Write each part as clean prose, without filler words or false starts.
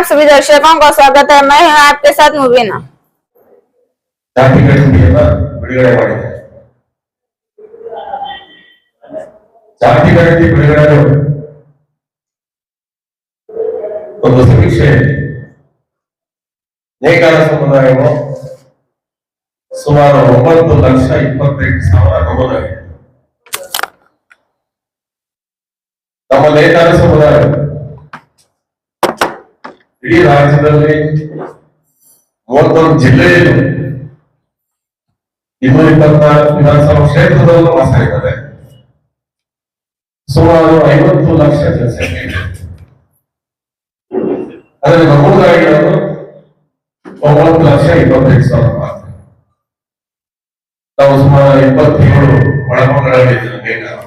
सभी दर्शकों का स्वागत है। मैं हूं आपके साथ मुबीना। ಬಿಡುಗಡೆ ಮಾಡಿದೆ. ಜಾತಿ ಗಣತಿ ಬಿಡುಗಡೆ ಒಂದು ಸಮೀಕ್ಷೆ ನೇಕಾರ ಸಮುದಾಯವು ಸುಮಾರು 9,28,000 ನಮೂದಾಗಿದೆ. ನಮ್ಮ ನೇಕಾರ ಸಮುದಾಯ ಇಡೀ ರಾಜ್ಯದಲ್ಲಿ 31 ಜಿಲ್ಲೆಯಲ್ಲಿ 224 ವಿಧಾನಸಭಾ ಕ್ಷೇತ್ರದಲ್ಲೂ ವಾಸವಿದ್ದಾರೆ. ಸುಮಾರು 50 ಲಕ್ಷ ಜನಸಂಖ್ಯೆ ಇದೆ. ಅದರಲ್ಲಿ ನಮೂದಾಗಿರೋದು 9,28,000 ಮಾತ್ರ. ನಾವು ಸುಮಾರು 27 ಒಳಮಂಗಳಲ್ಲಿದ್ದೇವೆ. ನೇಕಾರ,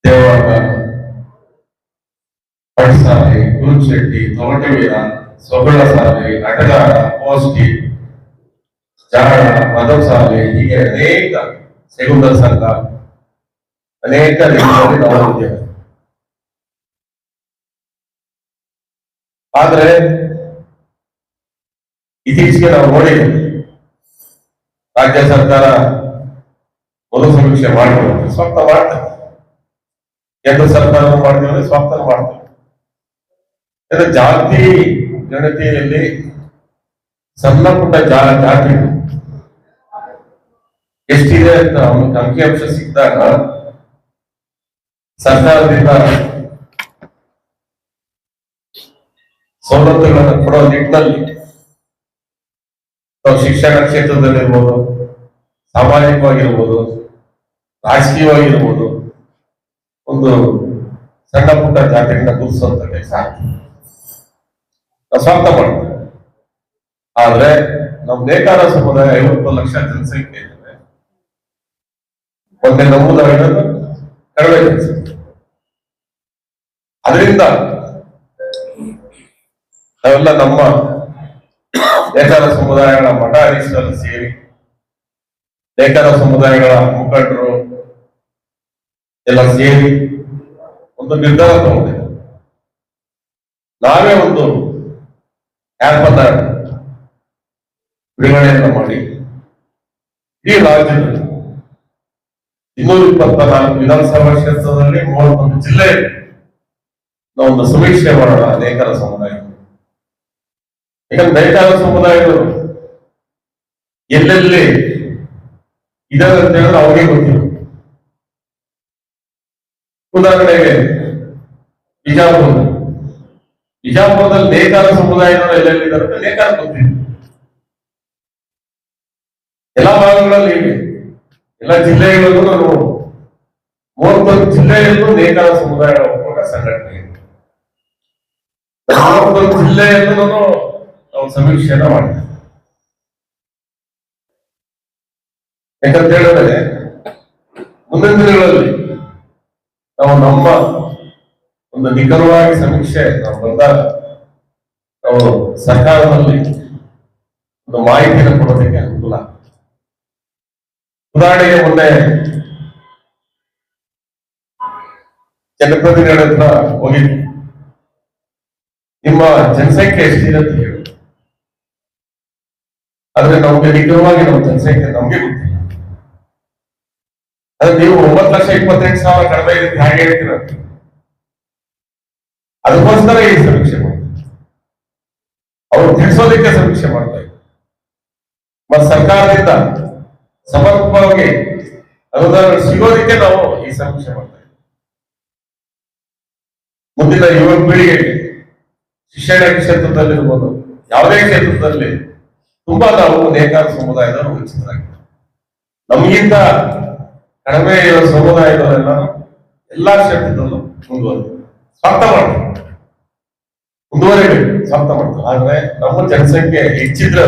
ದೇವರ, ಪಡಿಸಾಲೆ, ಗುರುಶೆಟ್ಟಿ, ತೊಗಟವೀರ, ಸೊಗಡಸಾಲೆ, ಅಟಗಾರ, ಪೋಸ್ಟಿ, ಜಾಡ, ಮದಸಾಲೆ, ಹೀಗೆ ಅನೇಕ ಸೇಗುಂದರ ಸಂಘ, ಅನೇಕ ರೀತಿಯಲ್ಲಿ ನಾವು ಇದ್ದೇವೆ. ಆದ್ರೆ ಇತ್ತೀಚೆಗೆ ನಾವು ನೋಡಿದ್ದೀವಿ, ರಾಜ್ಯ ಸರ್ಕಾರ ಮೊದಲು ಸಮೀಕ್ಷೆ ಮಾಡ್ತೀವಿ, ಸ್ವಾಗತ ಮಾಡ್ತೇವೆ. ಕೇಂದ್ರ ಸರ್ಕಾರ ಮಾಡ್ತೀವಿ, ಸ್ವಾಗತ ಮಾಡ್ತೇವೆ. ಜಾತಿ ಗಣತಿಯಲ್ಲಿ ಸಣ್ಣ ಪುಟ್ಟ ಜಾತಿ ಎಷ್ಟಿದೆ ಅಂತ ಅವನಿಗೆ ಅಂಕಿಅಂಶ ಸಿಕ್ಕಿದಾಗ ಸರ್ಕಾರದಿಂದ ಸವಲತ್ತುಗಳನ್ನು ಕೊಡೋ ನಿಟ್ಟಿನಲ್ಲಿ ಶಿಕ್ಷಣ ಕ್ಷೇತ್ರದಲ್ಲಿರ್ಬೋದು, ಸಾಮಾಜಿಕವಾಗಿರ್ಬೋದು, ರಾಜಕೀಯವಾಗಿರ್ಬೋದು, ಒಂದು ಸಣ್ಣ ಪುಟ್ಟ ಜಾತಿಗಳನ್ನ ಗುರುತಿಸುವಂತ ಕೆಲಸ ನಾವು ಸ್ವಾಗತ ಮಾಡ್ತೇವೆ. ಆದ್ರೆ ನಮ್ಮ ನೇಕಾರ ಸಮುದಾಯ 50 ಲಕ್ಷ ಜನಸಂಖ್ಯೆ ಇದೆ. ಒಂದೇ ನಮೂದಾಗಿರೋದು ಕಡಿಮೆ ಜನಸಂಖ್ಯೆ. ಅದರಿಂದ ನಾವೆಲ್ಲ ನಮ್ಮ ನೇಕಾರ ಸಮುದಾಯಗಳ ಮಠ ಅಧೀಶರಲ್ಲಿ ಸೇರಿ ನೇಕಾರ ಸಮುದಾಯಗಳ ಮುಖಂಡರು ಎಲ್ಲ ಸೇರಿ ಒಂದು ನಿರ್ಧಾರ ತಗೊಂಡಿದೆ. ನಾವೇ ಒಂದು ಆ್ಯಪ್ ಅನ್ನ ಬಿಡುಗಡೆಯನ್ನು ಮಾಡಿ ಇಡೀ ರಾಜ್ಯದಲ್ಲಿ 224 ವಿಧಾನಸಭಾ ಕ್ಷೇತ್ರದಲ್ಲಿ 31 ಜಿಲ್ಲೆ ನಾವೊಂದು ಸಮೀಕ್ಷೆ ಮಾಡೋಣ ನೇಕಾರ ಸಮುದಾಯ. ಈಗ ನೇಕಾರ ಸಮುದಾಯಗಳು ಎಲ್ಲೆಲ್ಲಿ ಇದಾವೆ ಅಂತ ಹೇಳಿದ್ರೆ ಅವರಿಗೆ ಗೊತ್ತಿಲ್ಲ. ಉದಾಹರಣೆಗೆ ಬಿಜಾಪುರದಲ್ಲಿ ನೇಕಾರ ಸಮುದಾಯದವರು ಎಲ್ಲೆಲ್ಲಿದ್ದಾರೆ ನೇಕಾರ ಗೊತ್ತಿಲ್ಲ. ಎಲ್ಲ ಭಾಗಗಳಲ್ಲಿ ಇದೆ, ಎಲ್ಲ ಜಿಲ್ಲೆಗಳಲ್ಲೂ ನಾವು 31 ಜಿಲ್ಲೆಯಲ್ಲೂ ನೇಕಾರ ಸಮುದಾಯಗಳ ಒಕ್ಕೂಟ ಸಂಘಟನೆ ಇದೆ. 31 ಜಿಲ್ಲೆಯಲ್ಲೂ ನಾವು ಸಮೀಕ್ಷೆಯನ್ನ ಮಾಡಿದ್ದೇವೆ. ಯಾಕಂತ ಹೇಳಿದ್ರೆ ಮುಂದಿನ ದಿನಗಳಲ್ಲಿ ನಾವು ನಮ್ಮ ಒಂದು ನಿಖರವಾಗಿ ಸಮೀಕ್ಷೆ ನಾವು ಬಂದಾಗ ನಾವು ಸರ್ಕಾರದಲ್ಲಿ ಒಂದು ಮಾಹಿತಿಯನ್ನು ಕೊಡೋದಕ್ಕೆ ಅನುಕೂಲ. ಉದಾಹರಣೆಗೆ ಮೊನ್ನೆ ಜನಪ್ರತಿನಿಧಿಗಳ ಹತ್ರ ಹೋಗಿದ್ವಿ, ನಿಮ್ಮ ಜನಸಂಖ್ಯೆ ಎಷ್ಟಿದೆ ಅಂತ ಹೇಳಿ. ಆದ್ರೆ ನಮ್ಗೆ ನಿಖರವಾಗಿ ನಮ್ಮ ಜನಸಂಖ್ಯೆ ನಮ್ಗೆ ಗೊತ್ತಿಲ್ಲ. ಅದ್ರೆ ನೀವು 9,28,000 ಕಡಿಮೆ ಇದೆ ಹಾಗೆ ಹೇಳ್ತೀರ. ಅದಕ್ಕೋಸ್ಕರ ಈ ಸಮೀಕ್ಷೆ ಮಾಡ್ತಾರೆ, ಅವರು ತಿಳಿಸೋದಕ್ಕೆ ಸಮೀಕ್ಷೆ ಮಾಡ್ತಾ ಇದ್ದಾರೆ. ಮತ್ತು ಸರ್ಕಾರದಿಂದ ಸಮರ್ಪಕವಾಗಿ ಅನುದಾನ ಸಿಗೋದಕ್ಕೆ ನಾವು ಈ ಸಮೀಕ್ಷೆ ಮಾಡ್ತಾ ಇದ್ದೀವಿ. ಮುಂದಿನ ಯುವ ಪೀಳಿಗೆಗೆ ಶಿಕ್ಷಣ ಕ್ಷೇತ್ರದಲ್ಲಿರ್ಬೋದು, ಯಾವುದೇ ಕ್ಷೇತ್ರದಲ್ಲಿ ತುಂಬಾ ನಾವು ನೇಕಾರ ಸಮುದಾಯದವರು ವಂಚಿತರಾಗಿದ್ದಾರೆ. ನಮಗಿಂತ ಕಡಿಮೆ ಇರೋ ಸಮುದಾಯದವರೆಲ್ಲ ಎಲ್ಲಾ ಕ್ಷೇತ್ರದಲ್ಲೂ ಸ್ವಾಗತ ಮಾಡ್ತಾರೆ, ಮುಂದುವರಿಬೇಕು, ಸ್ವಾಗತ ಮಾಡ್ತಾರೆ. ಆದ್ರೆ ನಮ್ಮ ಜನಸಂಖ್ಯೆ ಹೆಚ್ಚಿದ್ರೆ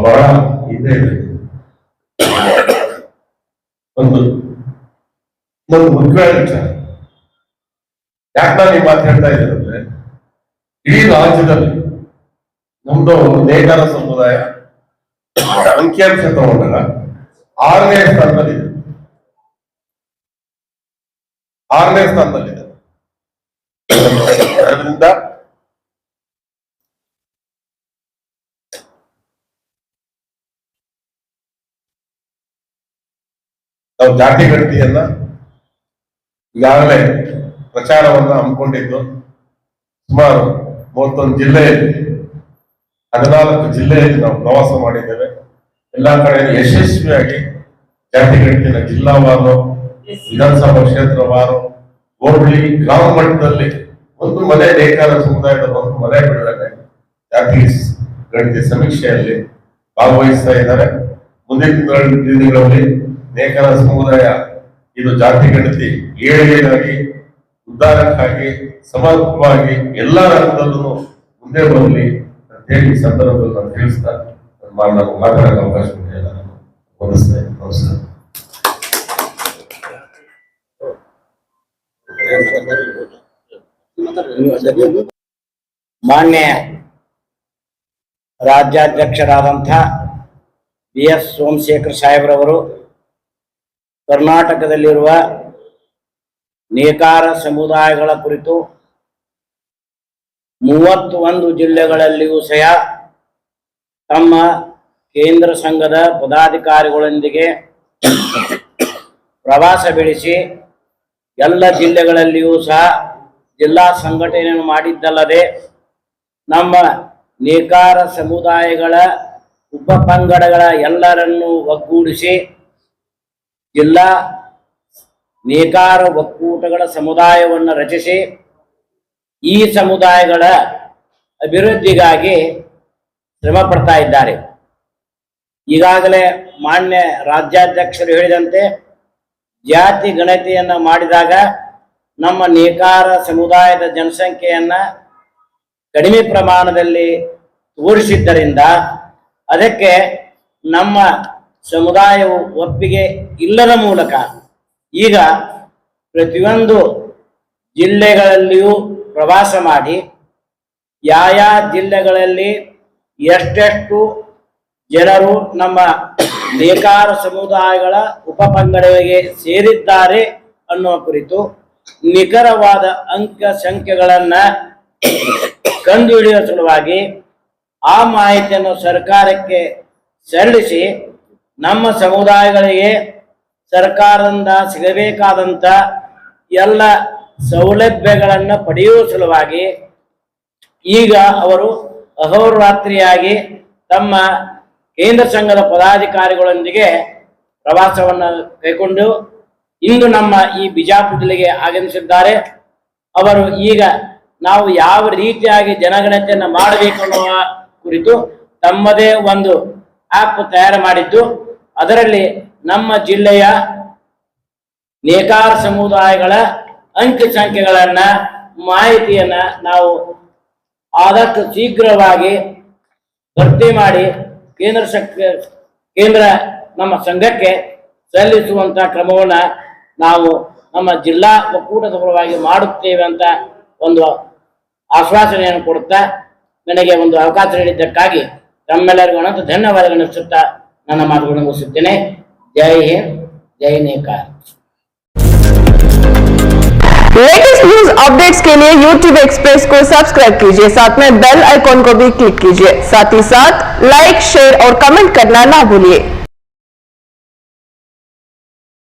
ಬಹಳ ಇದೆ. ಒಂದು ಮುಖ್ಯವಾದ ವಿಚಾರ ಯಾಕೆ ನಾನು ಈ ಮಾತು ಹೇಳ್ತಾ ಇದ್ದೇನೆ ಅಂದ್ರೆ, ಇಡೀ ರಾಜ್ಯದಲ್ಲಿ ನಮ್ದು ನೇಕಾರ ಸಮುದಾಯ ಅಂಕಿಅಂಶ ತಗೊಂಡಾಗ 6ನೇ ಸ್ಥಾನದಲ್ಲಿದೆ. 6ನೇ ಸ್ಥಾನದಲ್ಲಿದೆ. ಅದರಿಂದ ನಾವು ಜಾತಿ ಗಣತಿಯನ್ನ ಈಗಾಗಲೇ ಪ್ರಚಾರವನ್ನ ಹಮ್ಮಿಕೊಂಡಿದ್ದು ಸುಮಾರು 31 ಜಿಲ್ಲೆಯಲ್ಲಿ 14 ಜಿಲ್ಲೆಯಲ್ಲಿ ನಾವು ಪ್ರವಾಸ ಮಾಡಿದ್ದೇವೆ. ಎಲ್ಲಾ ಕಡೆ ಯಶಸ್ವಿಯಾಗಿ ಜಾತಿ ಗಣತಿನ ಜಿಲ್ಲಾವಾರು, ವಿಧಾನಸಭಾ ಕ್ಷೇತ್ರವಾರು, ಹೋಬಳಿ, ಗ್ರಾಮ ಮಟ್ಟದಲ್ಲಿ ಒಂದು ಮನೆ ನೇಕಾರ ಸಮುದಾಯದ ಒಂದು ಮನೆ ಬಿಡುಗಡೆ ಜಾತಿ ಗಣತಿ ಸಮೀಕ್ಷೆಯಲ್ಲಿ ಭಾಗವಹಿಸ್ತಾ ಇದ್ದಾರೆ. ಮುಂದಿನ ದಿನಗಳಲ್ಲಿ ನೇಕಾರ ಸಮುದಾಯ ಇದು ಜಾತಿ ಗಣತಿ ಏಳಿಗೆಗಾಗಿ, ಉದ್ಧಾರಕ್ಕಾಗಿ ಸಮರ್ಪಕವಾಗಿ ಎಲ್ಲ ರಂಗದಲ್ಲೂ ಮುಂದೆ ಬರಲಿ ಅಂತ ಹೇಳಿ ಈ ಸಂದರ್ಭದಲ್ಲಿ ನಾನು ತಿಳಿಸ್ತಾ ನಾನು ಮಾತಾಡೋಕೆ ಅವಕಾಶ ಹೊಂದಿಸ್ತೇನೆ. ನಮಸ್ಕಾರ. ಮಾನ್ಯ ರಾಜ್ಯಾಧ್ಯಕ್ಷರಾದಂತಹ BS ಸೋಮಶೇಖರ್ ಸಾಹೇಬ್ರವರು ಕರ್ನಾಟಕದಲ್ಲಿರುವ ನೇಕಾರ ಸಮುದಾಯಗಳ ಕುರಿತು 31 ಜಿಲ್ಲೆಗಳಲ್ಲಿಯೂ ಸಹ ತಮ್ಮ ಕೇಂದ್ರ ಸಂಘದ ಪದಾಧಿಕಾರಿಗಳೊಂದಿಗೆ ಪ್ರವಾಸ ಬೆಳೆಸಿ ಎಲ್ಲ ಜಿಲ್ಲೆಗಳಲ್ಲಿಯೂ ಸಹ ಜಿಲ್ಲಾ ಸಂಘಟನೆಯನ್ನು ಮಾಡಿದ್ದಲ್ಲದೆ ನಮ್ಮ ನೇಕಾರ ಸಮುದಾಯಗಳ ಉಪಪಂಗಡಗಳ ಎಲ್ಲರನ್ನೂ ಒಗ್ಗೂಡಿಸಿ ಜಿಲ್ಲಾ ನೇಕಾರ ಒಕ್ಕೂಟಗಳ ಸಮುದಾಯವನ್ನು ರಚಿಸಿ ಈ ಸಮುದಾಯಗಳ ಅಭಿವೃದ್ಧಿಗಾಗಿ ಶ್ರಮ ಪಡ್ತಾ ಇದ್ದಾರೆ. ಈಗಾಗಲೇ ಮಾನ್ಯ ರಾಜ್ಯಾಧ್ಯಕ್ಷರು ಹೇಳಿದಂತೆ ಜಾತಿ ಗಣತಿಯನ್ನು ಮಾಡಿದಾಗ ನಮ್ಮ ನೇಕಾರ ಸಮುದಾಯದ ಜನಸಂಖ್ಯೆಯನ್ನ ಕಡಿಮೆ ಪ್ರಮಾಣದಲ್ಲಿ ತೋರಿಸಿದ್ದರಿಂದ ಅದಕ್ಕೆ ನಮ್ಮ ಸಮುದಾಯವು ಒಪ್ಪಿಗೆ ಇಲ್ಲದ ಮೂಲಕ ಈಗ ಪ್ರತಿಯೊಂದು ಜಿಲ್ಲೆಗಳಲ್ಲಿಯೂ ಪ್ರವಾಸ ಮಾಡಿ ಯಾವ ಜಿಲ್ಲೆಗಳಲ್ಲಿ ಎಷ್ಟೆಷ್ಟು ಜನರು ನಮ್ಮ ನೇಕಾರ ಸಮುದಾಯಗಳ ಉಪಪಂಗಡಗಳಿಗೆ ಸೇರಿದ್ದಾರೆ ಅನ್ನುವ ಕುರಿತು ನಿಖರವಾದ ಅಂಕ ಸಂಖ್ಯೆಗಳನ್ನ ಕಂಡುಹಿಡಿಯುವ ಸಲುವಾಗಿ ಆ ಮಾಹಿತಿಯನ್ನು ಸರ್ಕಾರಕ್ಕೆ ಸಲ್ಲಿಸಿ ನಮ್ಮ ಸಮುದಾಯಗಳಿಗೆ ಸರ್ಕಾರದಿಂದ ಸಿಗಬೇಕಾದಂತ ಎಲ್ಲ ಸೌಲಭ್ಯಗಳನ್ನು ಪಡೆಯುವ ಸಲುವಾಗಿ ಈಗ ಅವರು ಅಹೋರಾತ್ರಿಯಾಗಿ ತಮ್ಮ ಕೇಂದ್ರ ಸಂಘದ ಪದಾಧಿಕಾರಿಗಳೊಂದಿಗೆ ಪ್ರವಾಸವನ್ನು ಕೈಗೊಂಡು ಇಂದು ನಮ್ಮ ಈ ಬಿಜಾಪುರ ಜಿಲ್ಲೆಗೆ ಆಗಮಿಸಿದ್ದಾರೆ. ಅವರು ಈಗ ನಾವು ಯಾವ ರೀತಿಯಾಗಿ ಜನಗಣತಿಯನ್ನು ಮಾಡಬೇಕು ಅನ್ನುವ ಕುರಿತು ತಮ್ಮದೇ ಒಂದು ಆ್ಯಪ್ ತಯಾರು ಮಾಡಿದ್ದು ಅದರಲ್ಲಿ ನಮ್ಮ ಜಿಲ್ಲೆಯ ನೇಕಾರ ಸಮುದಾಯಗಳ ಅಂಕಿ ಸಂಖ್ಯೆಗಳನ್ನ ಮಾಹಿತಿಯನ್ನ ನಾವು ಆದಷ್ಟು ಶೀಘ್ರವಾಗಿ ಭರ್ತಿ ಮಾಡಿ ಕೇಂದ್ರ ನಮ್ಮ ಸಂಘಕ್ಕೆ ಸಲ್ಲಿಸುವಂತ ಕ್ರಮವನ್ನ ನಾವು ನಮ್ಮ ಜಿಲ್ಲಾ ಒಕ್ಕೂಟದ ಪರವಾಗಿ ಮಾಡುತ್ತೇವೆ ಅಂತ ಒಂದು ಆಶ್ವಾಸನೆಯನ್ನು ಕೊಡುತ್ತಾ ನನಗೆ ಒಂದು ಅವಕಾಶ ನೀಡಿದ್ದಕ್ಕಾಗಿ ತಮ್ಮೆಲ್ಲರಿಗೂ ಅನಂತ ಧನ್ಯವಾದಗಳನ್ನು ಅರ್ಪಿಸುತ್ತಾ ನನ್ನ ಮಾತುಗಳನ್ನು ಮುಗಿಸುತ್ತೇನೆ. जय हिंद, जय नेकार। लेटेस्ट न्यूज अपडेट्स के लिए YouTube एक्सप्रेस को सब्सक्राइब कीजिए, साथ में बेल आइकॉन को भी क्लिक कीजिए। साथ ही साथ लाइक, शेयर और कमेंट करना ना भूलिए।